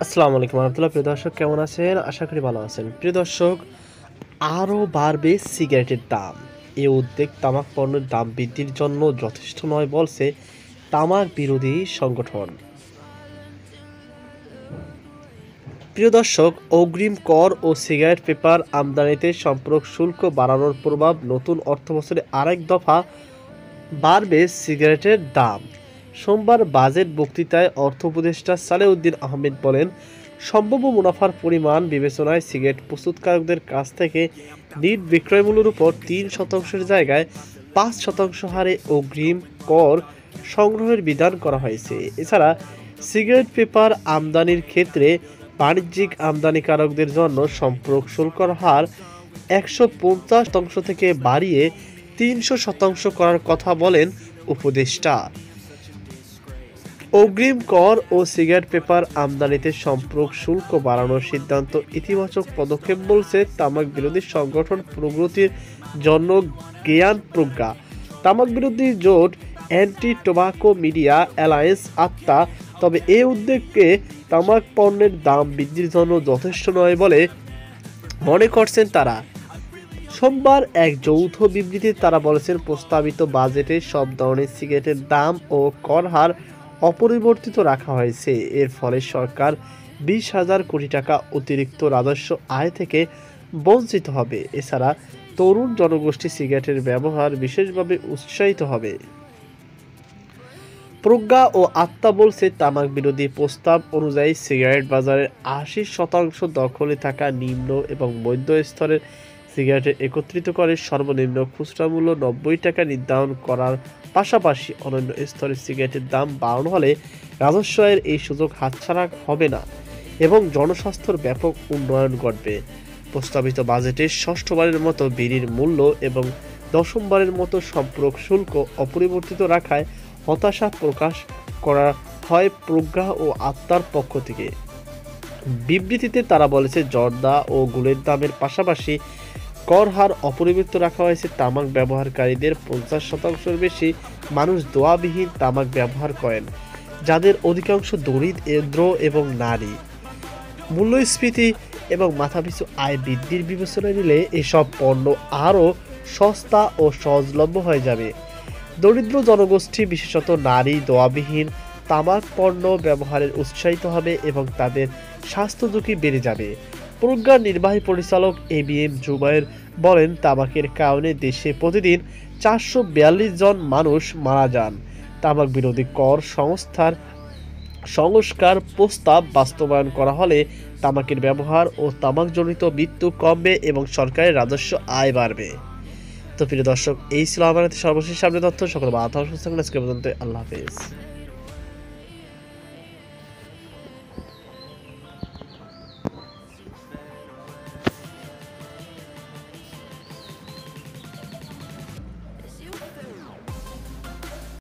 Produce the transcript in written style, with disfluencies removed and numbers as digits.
আসসালামু আলাইকুম রহমতুল্লাহ। প্রিয় দর্শক, কেমন আছেন? আশা করি ভালো আছেন। প্রিয় দর্শক, আরও বাড়বে সিগারেটের দাম। এ উদ্বেগ তামাক পণ্যের দাম বৃদ্ধির জন্য যথেষ্ট নয় বলছে তামাক বিরোধী সংগঠন। প্রিয় দর্শক, অগ্রিম কর ও সিগারেট পেপার আমদানিতে সম্পূরক শুল্ক বাড়ানোর প্রভাব নতুন অর্থবছরে আরেক দফা বাড়বে সিগারেটের দাম। সোমবার বাজেট বক্তৃতায় অর্থ উপদেষ্টা সালেউদ্দিন আহমেদ বলেন, সম্ভাব্য মুনাফার পরিমাণ বিবেচনায় সিগারেট প্রস্তুতকারকদের কাছ থেকে নিট বিক্রয়মূল্যের উপর ৩% জায়গায় ৫% হারে অগ্রিম কর সংগ্রহের বিধান করা হয়েছে। এছাড়া সিগারেট পেপার আমদানির ক্ষেত্রে বাণিজ্যিক আমদানিকারকদের জন্য সম্পূরক শুল্কের হার ১৫০% থেকে বাড়িয়ে ৩০০% করার কথা বলেন উপদেষ্টা। অগ্রিম কর ও সিগারেট পেপার আমদানিতে সম্পূরক শুল্ক বাড়ানোর সিদ্ধান্ত ইতিবাচক পদক্ষেপ বলছে তামাক বিরোধী সংগঠন প্রগতির জন্য জ্ঞান প্রজ্ঞা। তামাক বিরোধী জোট অ্যান্টি টোবাকো মিডিয়া অ্যালায়েন্স আত্মা। তবে এই উদ্যোগকে তামাক পণ্যের দাম বৃদ্ধির জন্য যথেষ্ট নয় বলে মনে করছেন তারা। সোমবার এক যৌথ বিবৃতিতে তারা বলেছেন, প্রস্তাবিত বাজেটে সব ধরনের সিগারেটের দাম ও কর হার অপরিবর্তিত রাখা হয়েছে। এর ফলে সরকার ২০,০০০ কোটি টাকা অতিরিক্ত রাজস্ব আয় থেকে বঞ্চিত হবে। এছাড়া তরুণ জনগোষ্ঠী সিগারেটের ব্যবহার বিশেষভাবে উৎসাহিত হবে। প্রজ্ঞা ও আত্মা বলছে, তামাক বিরোধী প্রস্তাব অনুযায়ী সিগারেট বাজারের ৮০% দখলে থাকা নিম্ন এবং মধ্য স্তরের সিগারেটের একত্রিত করে সর্বনিম্ন খুচরা মূল্য ৯০ টাকা নির্ধারণ করার পাশাপাশি অন্যান্য স্তরের সিগারেটের দাম বাড়ানো হলে রাজস্ব আয়ের এই সুযোগ হাতছাড়া হবে না এবং জনস্বাস্থ্যের ব্যাপক উন্নয়ন ঘটবে। প্রস্তাবিত বাজেটে ষষ্ঠবারের মতো বিড়ির মূল্য এবং দশমবারের মতো সম্পূরক শুল্ক অপরিবর্তিত রাখায় হতাশা প্রকাশ করা হয় প্রজ্ঞা ও আত্মার পক্ষ থেকে। বিবৃতিতে তারা বলেছে, জর্দা ও গুলের দামের পাশাপাশি কর হার অপরিবর্তিত রাখা হয়েছে। তামাক ব্যবহারকারীদের ৫০%-এর বেশি মানুষ দোয়াবিহীন তামাক ব্যবহার করেন, যাদের অধিকাংশ দরিদ্র এবং নারী। মূল্যস্ফীতি এবং মাথাপিছু আয় বৃদ্ধির বিবেচনায় নিলে এসব পণ্য আরও সস্তা ও সহজলভ্য হয়ে যাবে। দরিদ্র জনগোষ্ঠী, বিশেষত নারী, দোয়াবিহীন তামাক পণ্য ব্যবহারের উৎসাহিত হবে এবং তাদের স্বাস্থ্য ঝুঁকি বেড়ে যাবে। প্রজ্ঞার নির্বাহী পরিচালক ABM জুবায়ের বলেন, তামাকের কারণে দেশে প্রতিদিন ৪৪২ জন মানুষ মারা যান। তামাক বিরোধী কর সংস্কার প্রস্তাব বাস্তবায়ন করা হলে তামাকের ব্যবহার ও তামাকজনিত মৃত্যু কমবে এবং সরকারের রাজস্ব আয় বাড়বে। তো প্রিয় দর্শক, এই ছিল আমার সর্বশেষ সামনে তথ্য। সকল বাধা সুস্থ আজকে পর্যন্ত। আল্লাহ হাফেজ।